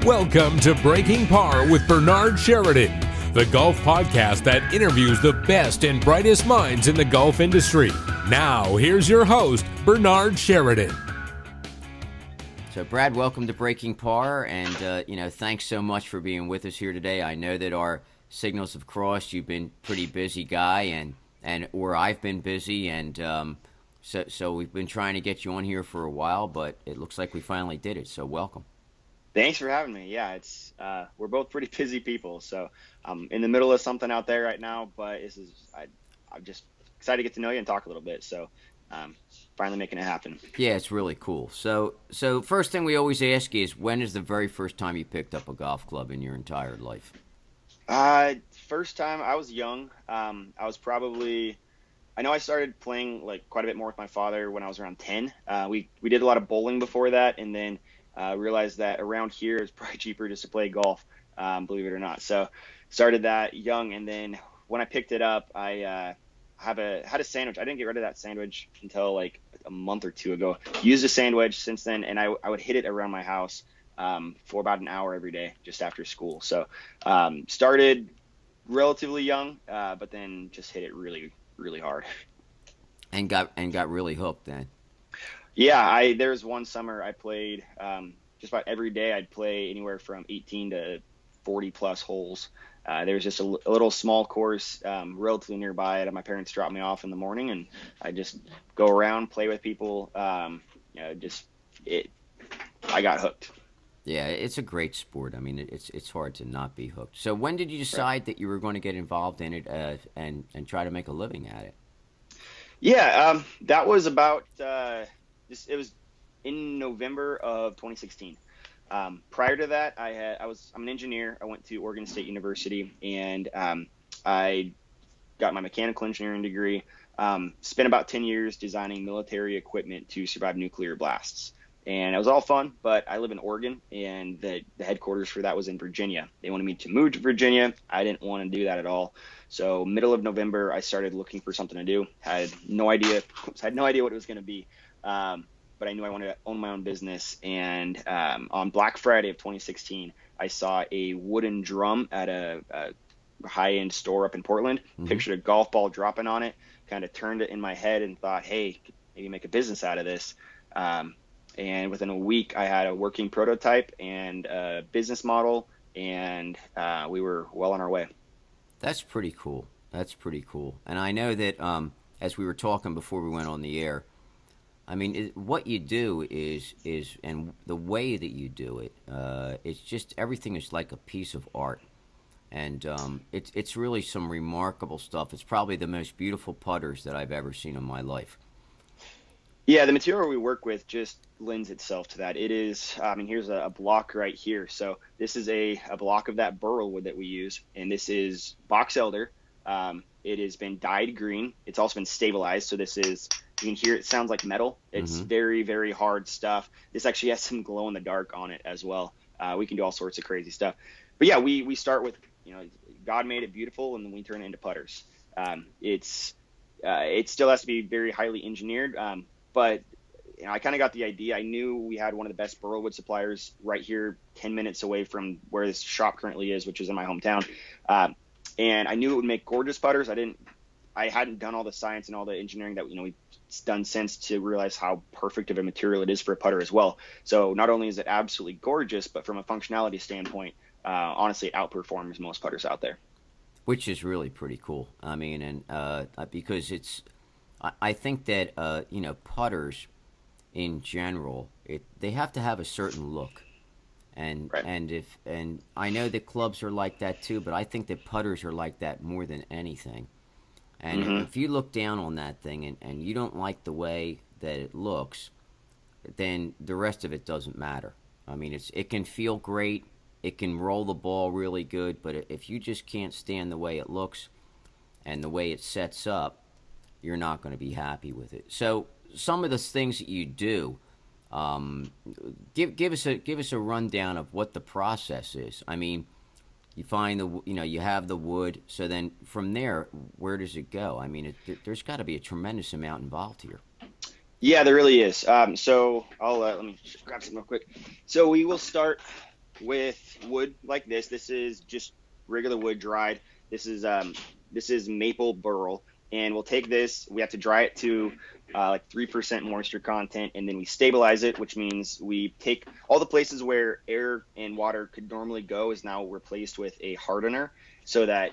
Welcome to Breaking Par with Bernard Sheridan, the golf podcast that interviews the best and brightest minds in the golf industry. Now, here's your host, Bernard Sheridan. So, Brad, welcome to Breaking Par, and, thanks so much for being with us here today. I know that our signals have crossed. You've been a pretty busy guy, or I've been busy, and so we've been trying to get you on here for a while, but it looks like we finally did it, so welcome. Thanks for having me. Yeah, it's we're both pretty busy people, so I'm in the middle of something out there right now, but I'm just excited to get to know you and talk a little bit, so finally making it happen. Yeah, it's really cool. So first thing we always ask is, when is the very first time you picked up a golf club in your entire life? First time, I was young. I was probably, I know I started playing like quite a bit more with my father when I was around 10. We did a lot of bowling before that, and then realized that around here it's probably cheaper just to play golf, believe it or not. So started that young, and then when I picked it up, I had a sandwich. I didn't get rid of that sandwich until like a month or two ago. Used a sandwich since then, and I would hit it around my house for about an hour every day just after school. So started relatively young, but then just hit it really, really hard. And got really hooked then. Yeah, there was one summer I played just about every day. I'd play anywhere from 18 to 40 plus holes. There was just a little small course relatively nearby. I had my parents drop me off in the morning, and I just go around, play with people. I got hooked. Yeah, it's a great sport. I mean, it's hard to not be hooked. So when did you decide that you were going to get involved in it and try to make a living at it? Yeah, that was about it was in November of 2016. Prior to that, I'm an engineer. I went to Oregon State University, and I got my mechanical engineering degree. Spent about 10 years designing military equipment to survive nuclear blasts. And it was all fun, but I live in Oregon, and the headquarters for that was in Virginia. They wanted me to move to Virginia. I didn't want to do that at all. So middle of November, I started looking for something to do. Had no idea what it was going to be. But I knew I wanted to own my own business. And on Black Friday of 2016, I saw a wooden drum at a high-end store up in Portland. Mm-hmm. Pictured a golf ball dropping on it, kind of turned it in my head and thought, hey, maybe make a business out of this. And within a week, I had a working prototype and a business model, and we were well on our way. That's pretty cool. And I know that as we were talking before we went on the air, I mean, what you do is, and the way that you do it, it's just, everything is like a piece of art. And it's really some remarkable stuff. It's probably the most beautiful putters that I've ever seen in my life. Yeah, the material we work with just lends itself to that. It is, here's a block right here. So this is a block of that burl wood that we use, and this is box elder. It has been dyed green. It's also been stabilized. So this is, you can hear it sounds like metal. It's very, very hard stuff. This actually has some glow in the dark on it as well. We can do all sorts of crazy stuff. But yeah, we start with, God made it beautiful, and then we turn it into putters. It still has to be very highly engineered. But I kind of got the idea. I knew we had one of the best burlwood suppliers right here 10 minutes away from where this shop currently is, which is in my hometown. And I knew it would make gorgeous putters. I hadn't done all the science and all the engineering that we've done since to realize how perfect of a material it is for a putter as well. So not only is it absolutely gorgeous, but from a functionality standpoint, honestly, it outperforms most putters out there. Which is really pretty cool. I mean, and because I think that putters in general, they have to have a certain look, and right. and I know that clubs are like that too, but I think that putters are like that more than anything. And if you look down on that thing and you don't like the way that it looks, then the rest of it doesn't matter. I mean, it can feel great, it can roll the ball really good, but if you just can't stand the way it looks and the way it sets up, you're not going to be happy with it. So some of the things that you do, give us a rundown of what the process is. I mean, you find you have the wood. So then from there, where does it go? I mean, there's got to be a tremendous amount involved here. Yeah, there really is. So I'll let me just grab some real quick. So we will start with wood like this. This is just regular wood dried. This is maple burl, and we'll take this. We have to dry it to like 3% moisture content, and then we stabilize it, which means we take all the places where air and water could normally go is now replaced with a hardener, so that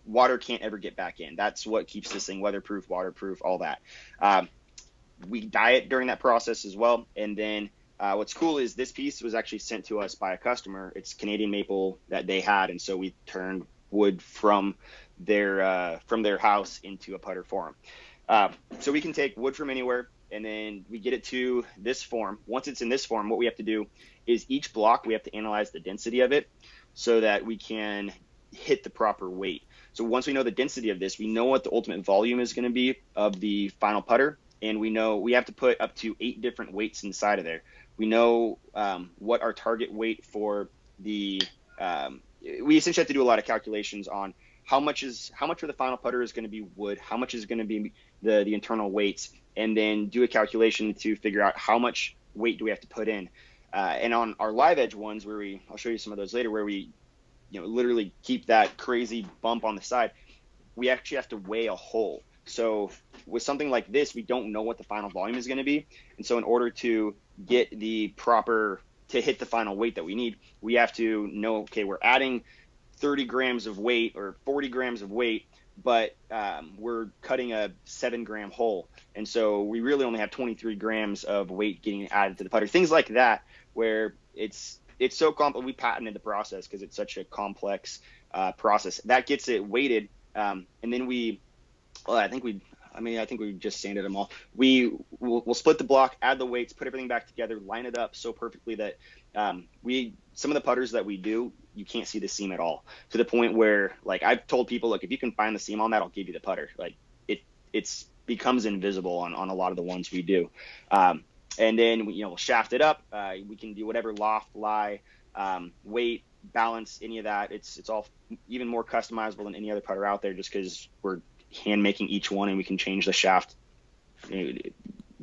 water can't ever get back in. That's what keeps this thing weatherproof, waterproof, all that. We dye it during that process as well, and then what's cool is this piece was actually sent to us by a customer. It's Canadian maple that they had, and so we turned wood from their house into a putter for them. So we can take wood from anywhere, and then we get it to this form. Once it's in this form, what we have to do is each block we have to analyze the density of it so that we can hit the proper weight. So once we know the density of this, we know what the ultimate volume is going to be of the final putter, and we know we have to put up to 8 different weights inside of there. We know what our target weight for the we essentially have to do a lot of calculations on how much for the final putter is going to be wood, how much is going to be the internal weights, and then do a calculation to figure out how much weight do we have to put in. And on our live edge ones, I'll show you some of those later, where we literally keep that crazy bump on the side, we actually have to weigh a hole. So with something like this, we don't know what the final volume is going to be, and so in order to get to hit the final weight that we need, we have to know, okay, we're adding 30 grams of weight or 40 grams of weight, but we're cutting a 7-gram hole, and so we really only have 23 grams of weight getting added to the putter. Things like that, where it's so complex. We patented the process because it's such a complex process that gets it weighted, and then I think we just sanded them all. We'll split the block, add the weights, put everything back together, line it up so perfectly that some of the putters that we do, you can't see the seam at all, to the point where, like, I've told people, look, if you can find the seam on that, I'll give you the putter. Like, it's becomes invisible on a lot of the ones we do. And then we'll shaft it up. We can do whatever loft, lie, weight, balance, any of that. It's all even more customizable than any other putter out there, just because we're hand making each one, and we can change the shaft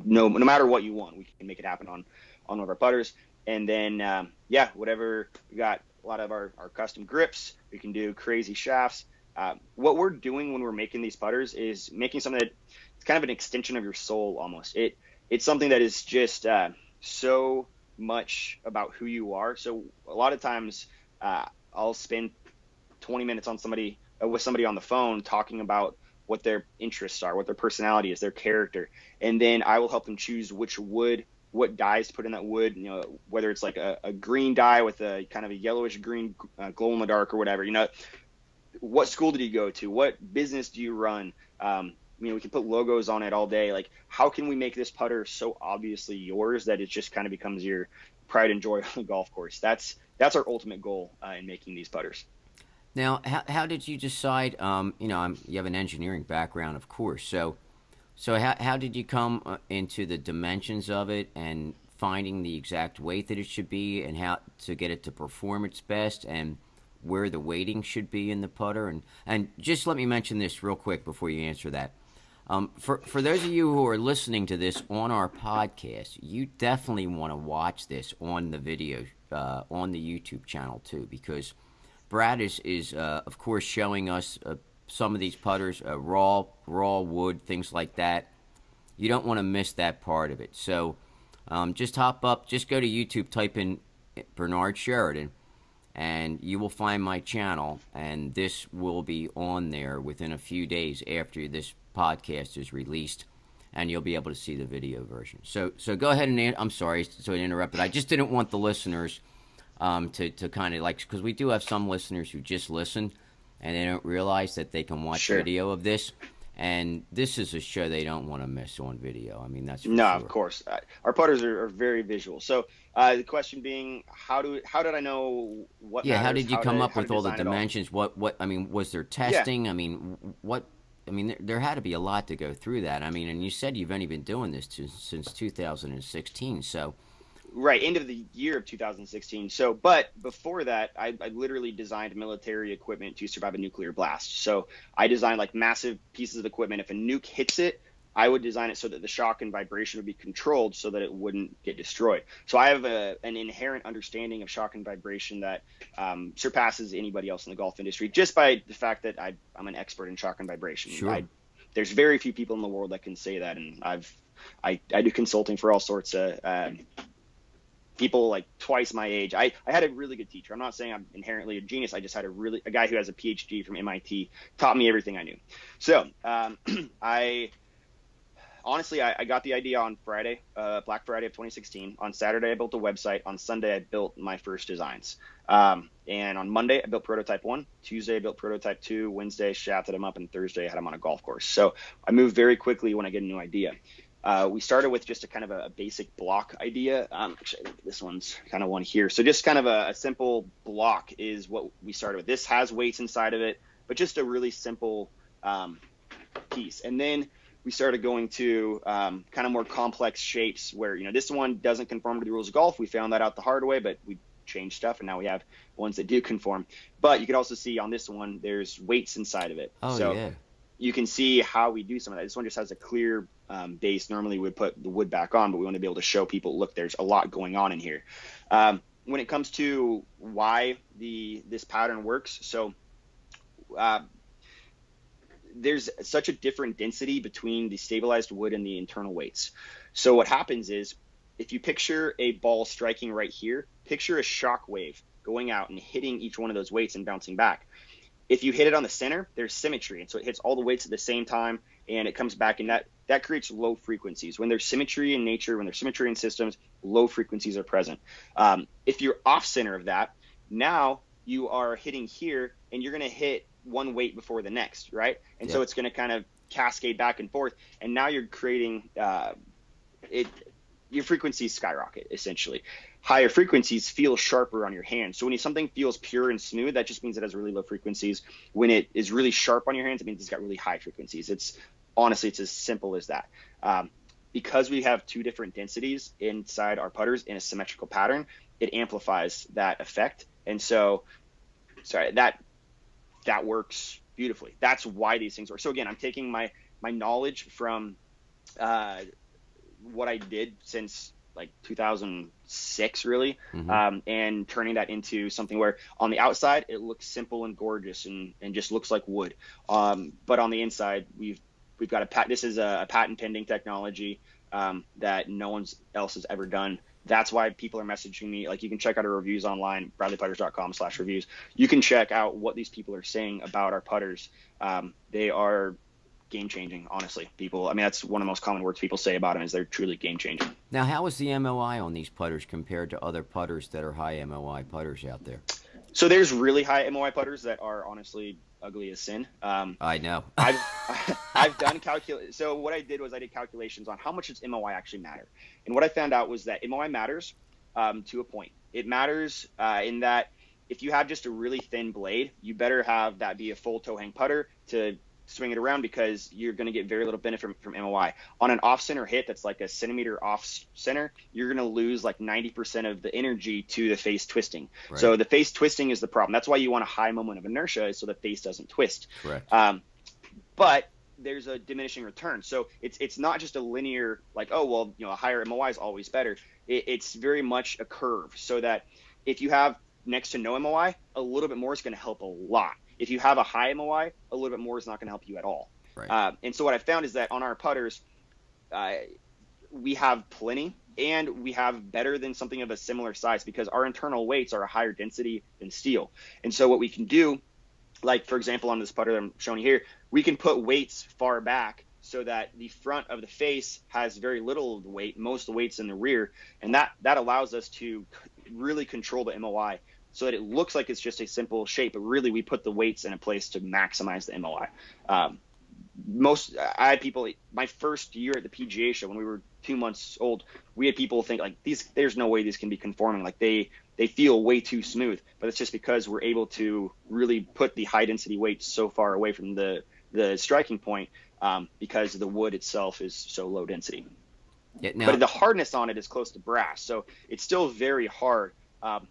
no matter what you want. We can make it happen on one of our putters. And then whatever, we got a lot of our custom grips. We can do crazy shafts. What we're doing when we're making these putters is making something that it's kind of an extension of your soul almost. It's something that is just so much about who you are. So a lot of times I'll spend 20 minutes with somebody on the phone talking about what their interests are, what their personality is, their character, and then I will help them choose what dyes to put in that wood. Whether it's like a green dye with a kind of a yellowish green glow in the dark or whatever. What school did you go to? What business do you run? We can put logos on it all day. Like, how can we make this putter so obviously yours that it just kind of becomes your pride and joy on the golf course? That's our ultimate goal in making these putters. Now, how did you decide? You have an engineering background, of course. So how did you come into the dimensions of it and finding the exact weight that it should be, and how to get it to perform its best, and where the weighting should be in the putter? And just let me mention this real quick before you answer that. For those of you who are listening to this on our podcast, you definitely want to watch this on the video, on the YouTube channel too, because Brad is of course showing us some of these putters, raw wood, things like that. You don't want to miss that part of it. So just hop up, just go to YouTube, type in Bernard Sheridan, and you will find my channel, and this will be on there within a few days after this podcast is released, and you'll be able to see the video version. So go ahead and I'm sorry to interrupt, but I just didn't want the listeners to kind of like, because we do have some listeners who just listen and they don't realize that they can watch video of this, and this is a show they don't want to miss on video. I mean, that's for sure. Of course. Our putters are very visual. So the question being, how did I know what? Yeah, matters, how did you come up with all the dimensions? All? What I mean, was there testing? Yeah. I mean, there had to be a lot to go through that. I mean, and you said you've only been doing this since 2016, so. Right, end of the year of 2016. So, but before that, I literally designed military equipment to survive a nuclear blast. So I designed like massive pieces of equipment. If a nuke hits it, I would design it so that the shock and vibration would be controlled so that it wouldn't get destroyed. So I have an inherent understanding of shock and vibration that surpasses anybody else in the golf industry, just by the fact that I'm an expert in shock and vibration. Sure. There's very few people in the world that can say that, and I do consulting for all sorts of people like twice my age. I had a really good teacher. I'm not saying I'm inherently a genius. I just had a guy who has a PhD from MIT taught me everything I knew. So I got the idea on Friday, Black Friday of 2016. On Saturday, I built a website. On Sunday, I built my first designs. And on Monday, I built prototype 1. Tuesday, I built prototype 2. Wednesday, shafted them up. And Thursday, I had them on a golf course. So I move very quickly when I get a new idea. We started with just a kind of a basic block idea. Actually, this one's kind of one here. So just kind of a simple block is what we started with. This has weights inside of it, but just a really simple piece. And then we started going to kind of more complex shapes where, this one doesn't conform to the rules of golf. We found that out the hard way, but we changed stuff, and now we have ones that do conform. But you can also see on this one, there's weights inside of it. Oh, so yeah. You can see how we do some of that. This one just has a clear base. Normally we'd put the wood back on, but we want to be able to show people, look, there's a lot going on in here. When it comes to why this pattern works, so there's such a different density between the stabilized wood and the internal weights. So what happens is, if you picture a ball striking right here, picture a shock wave going out and hitting each one of those weights and bouncing back. If you hit it on the center, there's symmetry, and so it hits all the weights at the same time, and it comes back, and that creates low frequencies. When there's symmetry in nature, when there's symmetry in systems, low frequencies are present. If you're off center of that, now you are hitting here, and you're going to hit one weight before the next, right? And so it's going to kind of cascade back and forth, and now you're creating your frequencies skyrocket, essentially. Higher frequencies feel sharper on your hands. So when something feels pure and smooth, that just means it has really low frequencies. When it is really sharp on your hands, it means it's got really high frequencies. It's as simple as that. Because we have two different densities inside our putters in a symmetrical pattern, it amplifies that effect. And so, that works beautifully. That's why these things work. So again, I'm taking my knowledge from what I did since like 2006 really, and turning that into something where on the outside it looks simple and gorgeous and just looks like wood, but on the inside we've got this is a patent pending technology that no one else has ever done. That's why people are messaging me. Like, you can check out our reviews online, bradleyputters.com/reviews. You can check out what these people are saying about our putters. They are game changing, honestly. That's one of the most common words people say about them, is they're truly game changing. Now, how is the MOI on these putters compared to other putters that are high MOI putters out there? So there's really high MOI putters that are honestly ugly as sin. I know. I've done So what I did was I did calculations on how much does MOI actually matter. And what I found out was that MOI matters to a point. It matters in that if you have just a really thin blade, you better have that be a full toe hang putter to swing it around, because you're going to get very little benefit from MOI. On an off-center hit that's like a centimeter off-center, you're going to lose like 90% of the energy to the face twisting. Right. So the face twisting is the problem. That's why you want a high moment of inertia, so the face doesn't twist. Correct. But there's a diminishing return. So it's not just a linear, like, oh, well, a higher MOI is always better. It's very much a curve, so that if you have next to no MOI, a little bit more is going to help a lot. If you have a high MOI, a little bit more is not going to help you at all. Right. And so what I found is that on our putters, we have plenty, and we have better than something of a similar size, because our internal weights are a higher density than steel. And so what we can do, like, for example, on this putter that I'm showing you here, we can put weights far back so that the front of the face has very little of the weight, most of the weight's in the rear, and that allows us to really control the MOI, so that it looks like it's just a simple shape, but really we put the weights in a place to maximize the MOI. I had people, my first year at the PGA show, when we were 2 months old, we had people think like, there's no way these can be conforming. Like they feel way too smooth, but it's just because we're able to really put the high density weights so far away from the striking point, because the wood itself is so low density. Yeah, now, but the hardness on it is close to brass, so it's still very hard.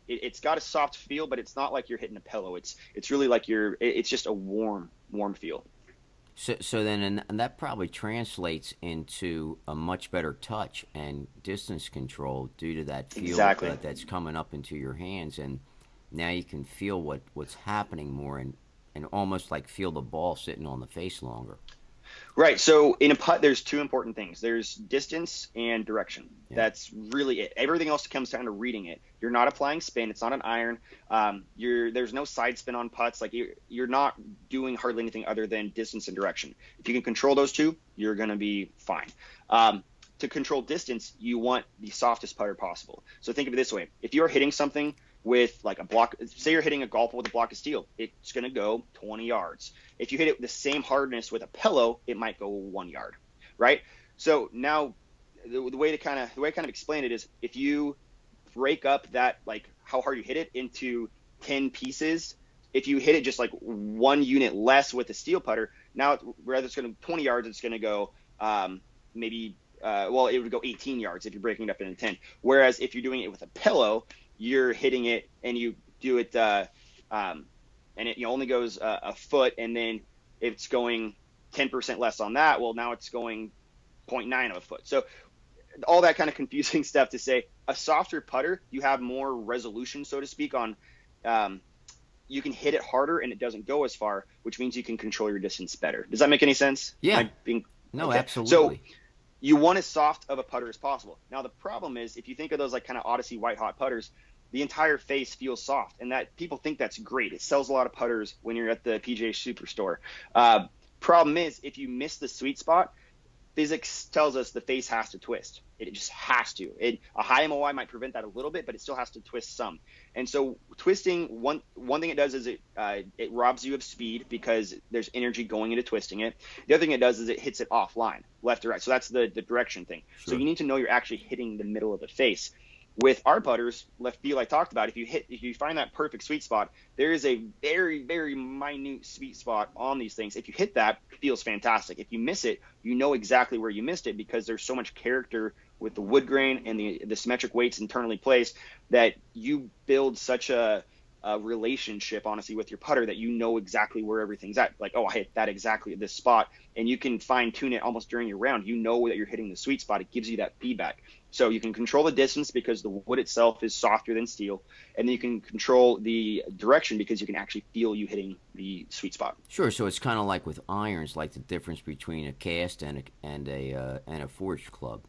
It's got a soft feel, but it's not like you're hitting a pillow. It's really like it's just a warm feel. So then, and that probably translates into a much better touch and distance control due to that feel Exactly. that's coming up into your hands, and now you can feel what's happening more, and almost like feel the ball sitting on the face longer. Right. So in a putt, there's two important things. There's distance and direction. Yeah. That's really it. Everything else comes down to reading it. You're not applying spin. It's not an iron. There's no side spin on putts. Like you're not doing hardly anything other than distance and direction. If you can control those two, you're going to be fine. To control distance, you want the softest putter possible. So think of it this way. If you're hitting something with like a block, say you're hitting a golf ball with a block of steel, it's going to go 20 yards. If you hit it with the same hardness with a pillow, it might go 1 yard, right? So now the way I kind of explain it is if you break up that, like how hard you hit it into 10 pieces, if you hit it just like 1 unit less with a steel putter, now rather it's going to 20 yards, it's going to go it would go 18 yards if you're breaking it up into 10. Whereas if you're doing it with a pillow, you're hitting it and you do it and it only goes a foot, and then it's going 10% less on that. Well, now it's going 0.9 of a foot. So all that kind of confusing stuff to say. A softer putter, you have more resolution, so to speak, on you can hit it harder and it doesn't go as far, which means you can control your distance better. Does that make any sense? Yeah. Okay. Absolutely. So you want as soft of a putter as possible. Now the problem is, if you think of those like kind of Odyssey white hot putters, the entire face feels soft, and that people think that's great. It sells a lot of putters when you're at the PGA Superstore. Problem is, if you miss the sweet spot, physics tells us the face has to twist. It just has to. A high MOI might prevent that a little bit, but it still has to twist some. And so twisting, one thing it does is it robs you of speed because there's energy going into twisting it. The other thing it does is it hits it offline, left or right. So that's the direction thing. Sure. So you need to know you're actually hitting the middle of the face. With our putters, left field I talked about, if you find that perfect sweet spot, there is a very, very minute sweet spot on these things. If you hit that, it feels fantastic. If you miss it, you know exactly where you missed it because there's so much character with the wood grain and the symmetric weights internally placed that you build such a relationship, honestly, with your putter that you know exactly where everything's at. Like, oh, I hit that exactly at this spot, and you can fine tune it almost during your round. You know that you're hitting the sweet spot. It gives you that feedback. So you can control the distance because the wood itself is softer than steel, and then you can control the direction because you can actually feel you hitting the sweet spot. Sure. So it's kind of like with irons, like the difference between a cast and a forged club.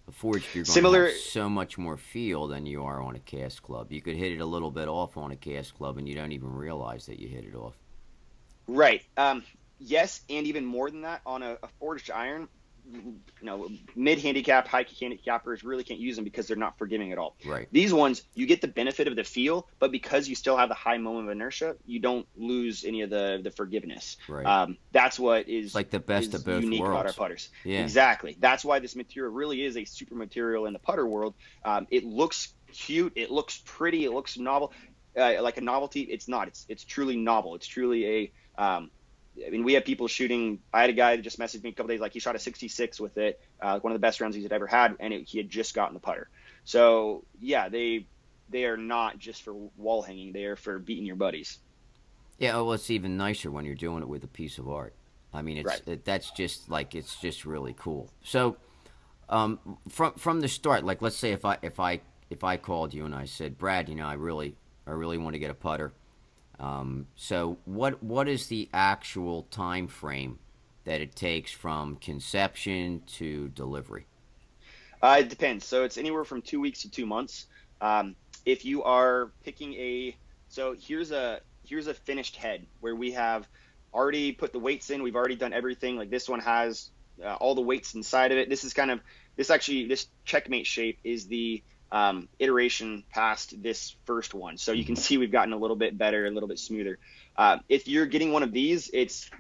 A forged, you're going to have so much more feel than you are on a cast club. You could hit it a little bit off on a cast club, and you don't even realize that you hit it off. Right. Yes, and even more than that, on a forged iron, mid-handicap, high-handicappers really can't use them because they're not forgiving at all. Right. These ones, you get the benefit of the feel, but because you still have the high moment of inertia, you don't lose any of the forgiveness. Right. That's what is like the best of both unique worlds about our putters. Yeah. Exactly. That's why this material really is a super material in the putter world. It looks cute. It looks pretty. It looks novel, like a novelty. It's not. It's truly novel. It's truly a we have people shooting. I had a guy that just messaged me a couple days, like he shot a 66 with it, one of the best rounds he's had ever had, and he had just gotten the putter. So yeah, they are not just for wall hanging; they are for beating your buddies. Yeah, well, it's even nicer when you're doing it with a piece of art. I mean, that's just like it's just really cool. So from the start, like let's say if I called you and I said, Brad, I really want to get a putter. So what is the actual time frame that it takes from conception to delivery? It depends. So it's anywhere from 2 weeks to 2 months. If you are picking so here's a finished head where we have already put the weights in. We've already done everything. Like this one has all the weights inside of it. This checkmate shape is the iteration past this first one. So you can see we've gotten a little bit better, a little bit smoother. If you're getting one of these, it's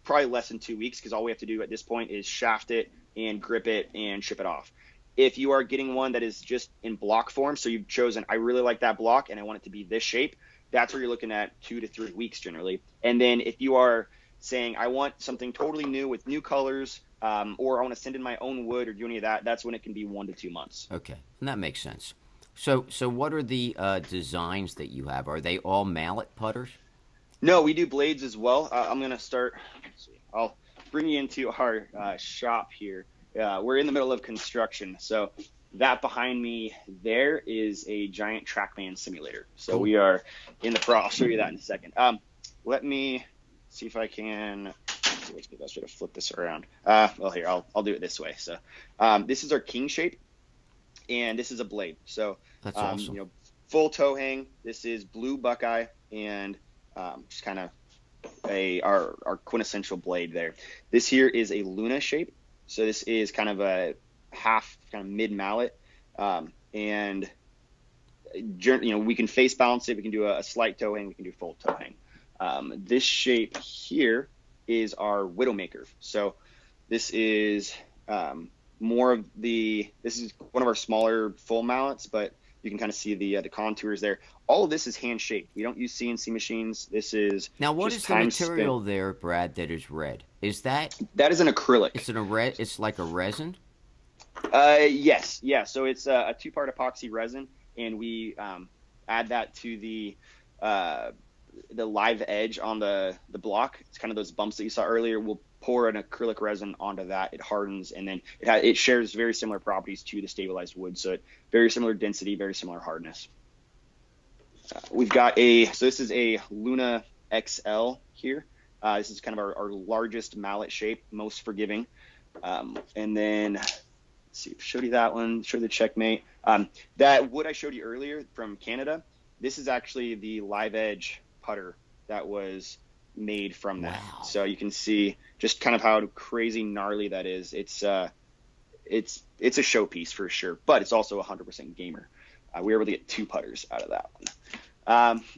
probably less than 2 weeks because all we have to do at this point is shaft it and grip it and ship it off. If you are getting one that is just in block form, so you've chosen, I really like that block and I want it to be this shape, that's where you're looking at 2 to 3 weeks generally. And then if you are saying, I want something totally new with new colors, or I want to send in my own wood or do any of that, that's when it can be 1 to 2 months. Okay, and that makes sense. So what are the designs that you have? Are they all mallet putters? No, we do blades as well. I'm going to start. Let's see. bring you into our shop here. We're in the middle of construction. So that behind me there is a giant TrackMan simulator. So we are in the pro. I'll show you that in a second. Let me see if I can. What's the best way to flip this around? Well, here, I'll do it this way. So this is our king shape, and this is a blade. So that's awesome. You know, full toe hang. This is blue Buckeye, and just kind of our quintessential blade there. This here is a Luna shape. So this is kind of a half kind of mid mallet, and you know, we can face balance it. We can do a slight toe hang. We can do full toe hang. This shape here is our Widowmaker. So this is this is one of our smaller full mallets, but you can kind of see the contours there. All of this is hand shaped. We don't use CNC machines. This is now what is the material there, Brad, that is red? Is that is an acrylic? It's like a resin. Yes, yeah. So it's a 2-part epoxy resin, and we add that to the live edge on the block. It's kind of those bumps that you saw earlier. We'll pour an acrylic resin onto that. It hardens, and then it shares very similar properties to the stabilized wood. So very similar density, very similar hardness. We've got so this is a Luna XL here. This is kind of our largest mallet shape, most forgiving. And then let's see, showed you that one, showed the Checkmate. That wood I showed you earlier from Canada, this is actually the live edge putter that was made from that. Wow. So you can see just kind of how crazy gnarly that is. It's a showpiece for sure, but it's also 100% gamer. We were able to get 2 putters out of that one.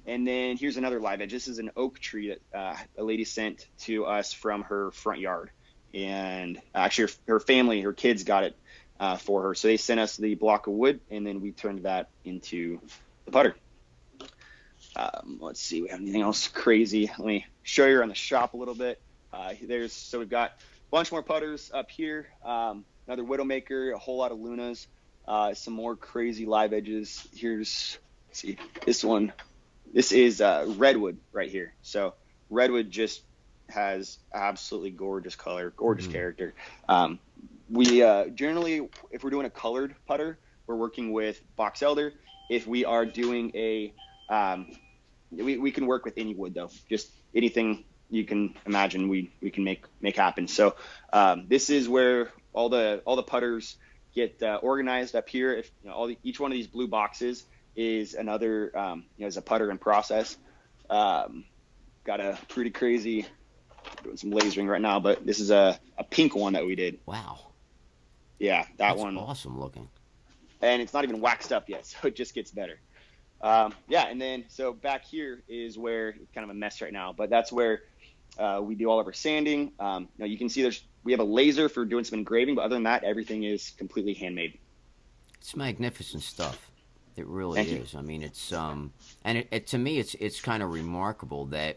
And then here's another live edge. This is an oak tree that a lady sent to us from her front yard, and actually her family, her kids got it for her. So they sent us the block of wood, and then we turned that into the putter. Let's see, we have anything else crazy? Let me show you around the shop a little bit. So we've got a bunch more putters up here, another Widowmaker, a whole lot of Lunas, some more crazy live edges. Let's see, this one. This is redwood right here. So redwood just has absolutely gorgeous color, gorgeous character. We generally, if we're doing a colored putter, we're working with box elder. If we are doing we can work with any wood though, just anything you can imagine we can make happen. So this is where all the putters get organized up here. If you know, each one of these blue boxes is another is a putter in process. Got a pretty crazy, doing some lasering right now, but this is a pink one that we did. Wow. Yeah, That's one awesome looking. And it's not even waxed up yet, so it just gets better. And then so back here is where it's kind of a mess right now, but that's where we do all of our sanding. You can see we have a laser for doing some engraving, but other than that, everything is completely handmade. It's magnificent stuff. It really Thank is. You. I mean, it's and it to me, it's kind of remarkable that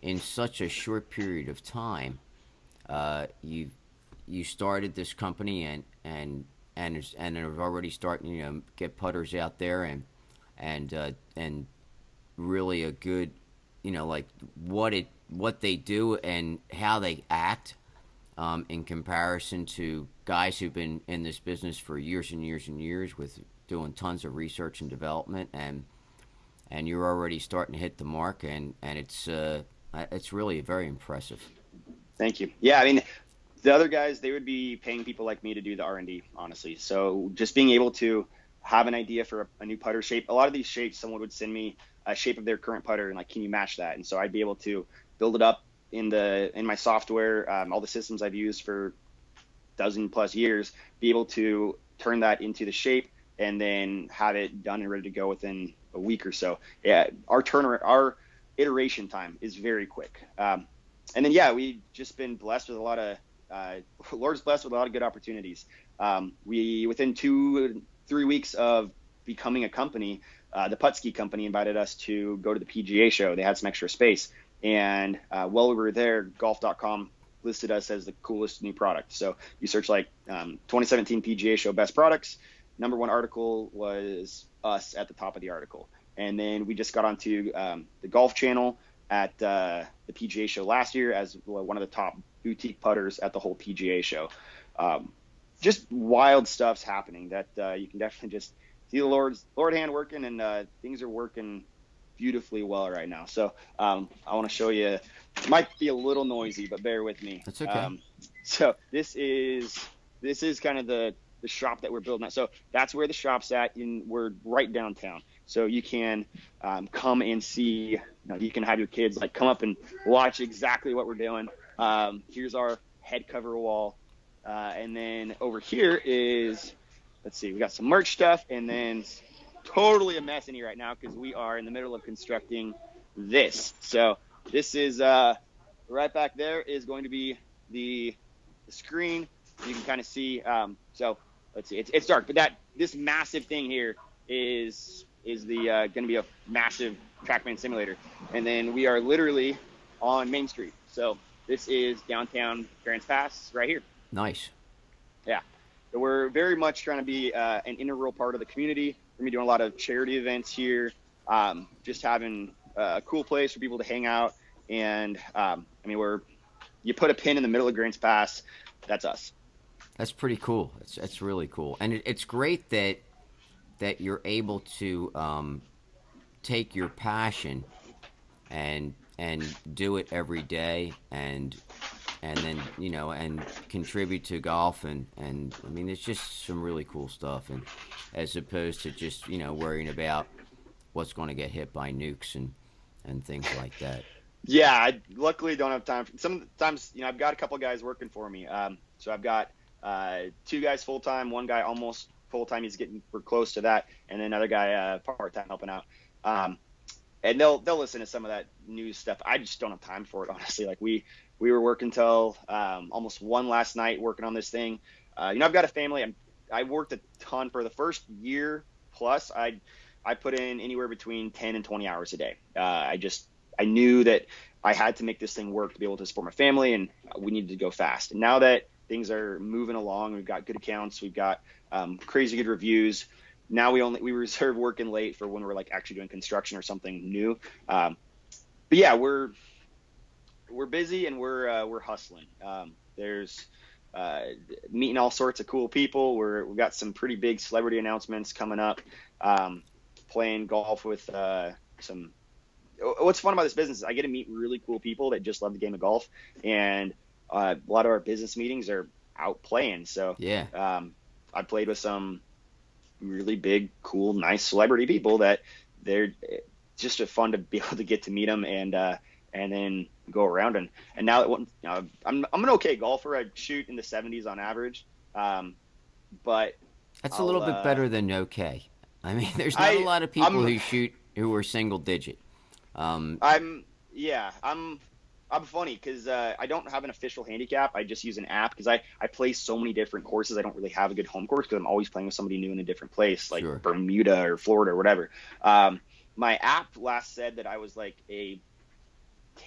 in such a short period of time, you started this company and have already starting get putters out there and really a good like what they do and how they act in comparison to guys who've been in this business for years and years and years with doing tons of research and development, and you're already starting to hit the mark, and it's really very impressive. Thank you. Yeah, I mean, the other guys, they would be paying people like me to do the R&D, honestly. So just being able to have an idea for a new putter shape. A lot of these shapes, someone would send me a shape of their current putter and like, can you match that? And so I'd be able to build it up in my software, all the systems I've used for 12+ years, be able to turn that into the shape and then have it done and ready to go within a week or so. Yeah, our iteration time is very quick. And then, we've just been blessed with a lot of, Lord's blessed with a lot of good opportunities. We, within 2-3 weeks of becoming a company, the Putski company invited us to go to the PGA show. They had some extra space. And while we were there, golf.com listed us as the coolest new product. So you search 2017 PGA show best products. Number 1 article was us at the top of the article. And then we just got onto the Golf Channel at the PGA show last year as one of the top boutique putters at the whole PGA show. Just wild stuff's happening that you can definitely just see the Lord hand working, and things are working beautifully well right now. So I want to show you. It might be a little noisy, but bear with me. That's okay. So this is kind of the shop that we're building at. So that's where the shop's at. We're right downtown. So you can come and see. You can have your kids like come up and watch exactly what we're doing. Here's our head cover wall, and then over here is, let's see, we got some merch stuff, and then totally a mess in here right now because we are in the middle of constructing this. So this is right back there is going to be the screen. You can kind of see. So let's see, it's dark, but this massive thing here is the going to be a massive TrackMan simulator, and then we are literally on Main Street. So this is downtown Grants Pass right here. Nice. Yeah. So we're very much trying to be an integral part of the community. We're going to be doing a lot of charity events here, just having a cool place for people to hang out. And, you put a pin in the middle of Grants Pass, that's us. That's pretty cool. That's really cool. And it's great that you're able to take your passion and do it every day and then and contribute to golf and I mean it's just some really cool stuff, and as opposed to just worrying about what's going to get hit by nukes and things like that. Yeah, I luckily don't have time. Sometimes I've got a couple guys working for me. So I've got 2 guys full time, 1 guy almost full time. We're close to that, and then another guy part time helping out. And they'll listen to some of that news stuff. I just don't have time for it, honestly. Like we were working till almost 1 last night working on this thing. I've got a family. I worked a ton for the first year plus. I put in anywhere between 10 and 20 hours a day. I knew that I had to make this thing work to be able to support my family, and we needed to go fast. And now that things are moving along, we've got good accounts, we've got crazy good reviews. Now we reserve working late for when we're like actually doing construction or something new. But yeah, we're busy and we're hustling. There's meeting all sorts of cool people. We've got some pretty big celebrity announcements coming up. Playing golf with some. What's fun about this business is I get to meet really cool people that just love the game of golf, and a lot of our business meetings are out playing. So yeah, I played with some really big, cool, nice celebrity people that they're just fun to be able to get to meet them and then go around and now that I'm an okay golfer. I shoot in the 70s on average, but that's a little bit better than okay. I mean, there's not a lot of people who are single digit. I'm funny because I don't have an official handicap. I just use an app because I play so many different courses. I don't really have a good home course because I'm always playing with somebody new in a different place, like Sure. Bermuda or Florida or whatever. My app last said that I was like a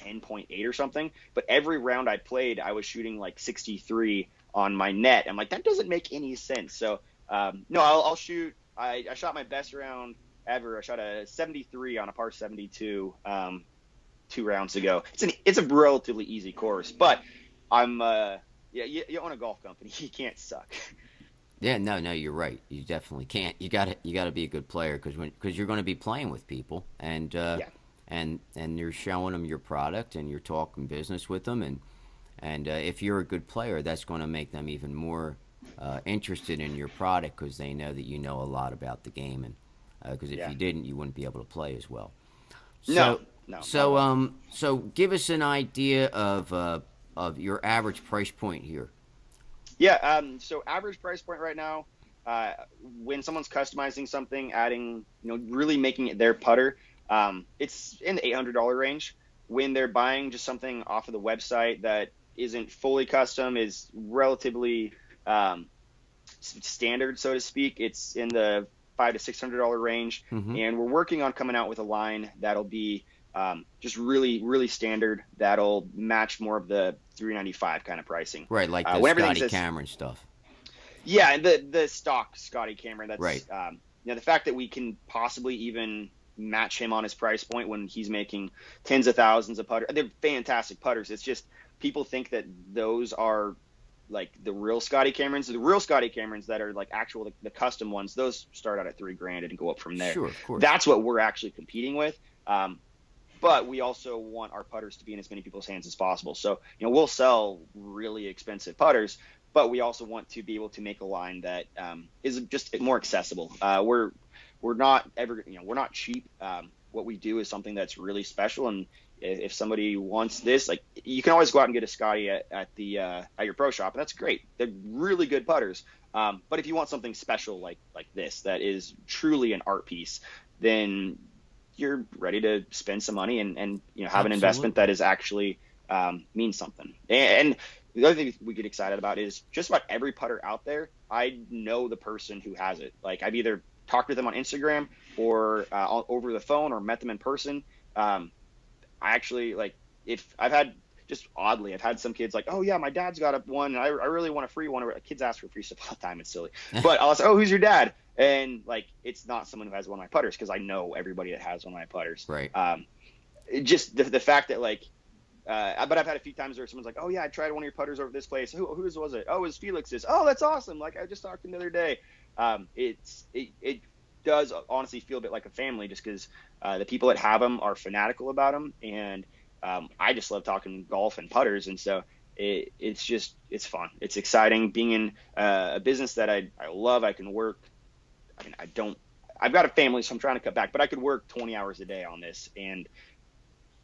10.8 or something, but every round I played, I was shooting like 63 on my net. I'm like, that doesn't make any sense. So no, I'll shoot. I shot my best round ever. I shot a 73 on a par 72 2 rounds ago. It's a relatively easy course, but I'm you own a golf company, you can't suck. Yeah, no, you're right. You definitely can't. You got to be a good player because you're going to be playing with people and you're showing them your product and you're talking business with them and if you're a good player, that's going to make them even more interested in your product because they know that you know a lot about the game, and because if you didn't, you wouldn't be able to play as well. So, No. So give us an idea of your average price point here. Yeah. So average price point right now, when someone's customizing something, adding, really making it their putter, it's in the $800 range. When they're buying just something off of the website that isn't fully custom, is relatively standard, so to speak, it's in the $500 to $600 range. Mm-hmm. And we're working on coming out with a line that'll be just really, really standard. That'll match more of the $395 kind of pricing. Right, like the Scotty Cameron stuff. Yeah, and the stock Scotty Cameron. That's right. The fact that we can possibly even match him on his price point when he's making tens of thousands of putters. They're fantastic putters. It's just people think that those are like the real Scotty Camerons. The real Scotty Camerons that are like actual, the custom ones, those start out at $3,000 and go up from there. Sure, of course. That's what we're actually competing with. But we also want our putters to be in as many people's hands as possible. So, we'll sell really expensive putters, but we also want to be able to make a line that is just more accessible. We're not ever, we're not cheap. What we do is something that's really special. And if somebody wants this, like, you can always go out and get a Scotty at your pro shop, and that's great. They're really good putters. But if you want something special like this, that is truly an art piece, then you're ready to spend some money and have Absolutely. an investment that is actually means something. And the other thing we get excited about is just about every putter out there, I know the person who has it. Like, I've either talked with them on Instagram or over the phone or met them in person. I actually, like, if I've had, just oddly, I've had some kids like, oh yeah, my dad's got one, and I really want a free one. Kids ask for free stuff all the time. It's silly. But I'll say, oh, who's your dad? And like, it's not someone who has one of my putters, because I know everybody that has one of my putters. Right. Just the fact that, like, but I've had a few times where someone's like, oh yeah, I tried one of your putters over this place. Whose was it? Oh, it was Felix's. Oh, that's awesome. Like, I just talked to him the other day. It does honestly feel a bit like a family, just because the people that have them are fanatical about them, and I just love talking golf and putters, and so it's fun. It's exciting being in a business that I love. I can work. I mean, I've got a family, so I'm trying to cut back, but I could work 20 hours a day on this and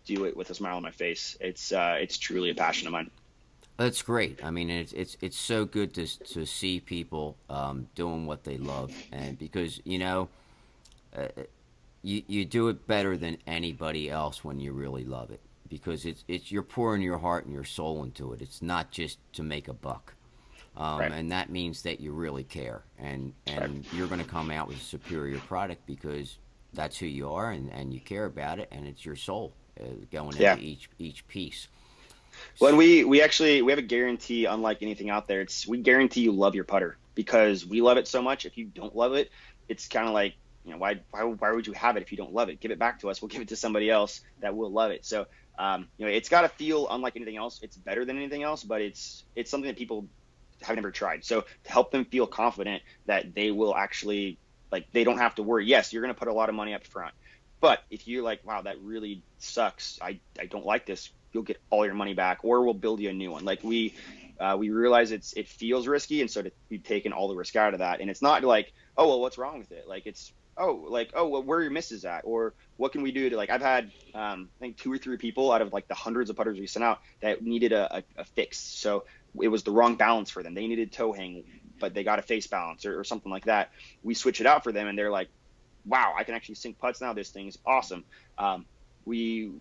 do it with a smile on my face. It's truly a passion of mine. That's great. I mean, it's so good to see people doing what they love, and because you do it better than anybody else when you really love it, because it's you're pouring your heart and your soul into it. It's not just to make a buck, right. And that means that you really care, and right. You're going to come out with a superior product because that's who you are, and you care about it, and it's your soul going yeah. into each piece. Well, and we have a guarantee unlike anything out there. We guarantee you love your putter, because we love it so much. If you don't love it, it's kind of like, why would you have it if you don't love it? Give it back to us. We'll give it to somebody else that will love it. So, it's got to feel unlike anything else. It's better than anything else, but it's something that people have never tried. So to help them feel confident that they will actually, like, they don't have to worry. Yes, you're going to put a lot of money up front, but if you're like, wow, that really sucks, I don't like this, you'll get all your money back, or we'll build you a new one. Like, we realize it feels risky, and so we've taken all the risk out of that. And it's not like, oh, well, what's wrong with it? Like, it's, oh, well, where are your misses at? Or what can we do to, like, I've had, I think 2 or 3 people out of like the hundreds of putters we sent out that needed a fix. So it was the wrong balance for them. They needed toe hang, but they got a face balance or something like that. We switch it out for them, and they're like, wow, I can actually sink putts now. This thing is awesome. We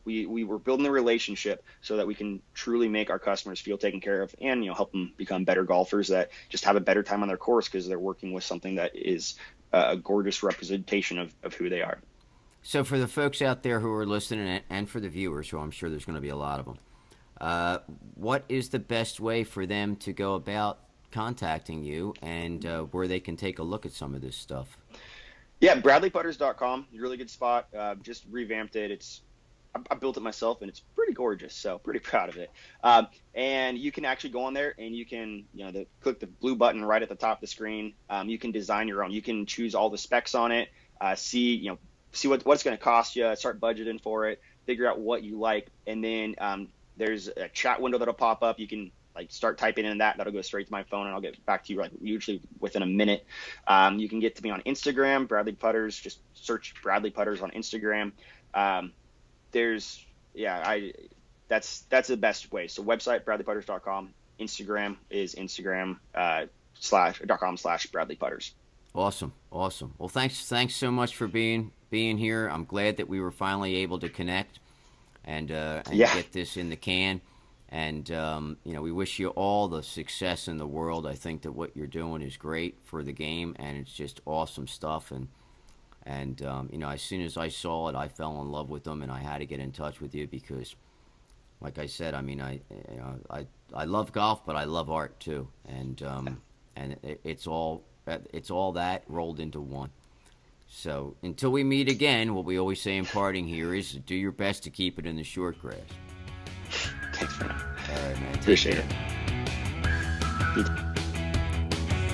were building the relationship so that we can truly make our customers feel taken care of, and help them become better golfers that just have a better time on their course because they're working with something that is a gorgeous representation of who they are. So for the folks out there who are listening, and for the viewers, who I'm sure there's going to be a lot of them, what is the best way for them to go about contacting you, and where they can take a look at some of this stuff? Yeah, BradleyPutters.com is a really good spot. Just revamped it. I built it myself, and it's pretty gorgeous, so pretty proud of it. And you can actually go on there, and you can, click the blue button right at the top of the screen. You can design your own. You can choose all the specs on it, see what it's going to cost you, start budgeting for it, figure out what you like, and then there's a chat window that'll pop up. You can start typing in that. That'll go straight to my phone, and I'll get back to you usually within a minute. You can get to me on Instagram, Bradley Putters. Just search Bradley Putters on Instagram. That's the best way. So website, BradleyPutters.com. Instagram is Instagram.com/Bradley Putters. Awesome. Well, thanks so much for being here. I'm glad that we were finally able to connect and get this in the can. And we wish you all the success in the world. I think that what you're doing is great for the game, and it's just awesome stuff. And as soon as I saw it, I fell in love with them, and I had to get in touch with you because, like I said, I mean, I love golf, but I love art too, and it's all that rolled into one. So until we meet again, what we always say in parting here is do your best to keep it in the short grass. Thanks, Bernard. All right, man. Appreciate it.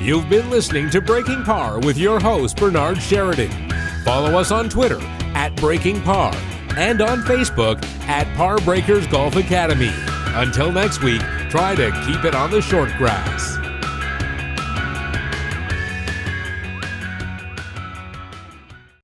You've been listening to Breaking Par with your host, Bernard Sheridan. Follow us on Twitter @BreakingPar and on Facebook @Par Breakers Golf Academy. Until next week, try to keep it on the short grass.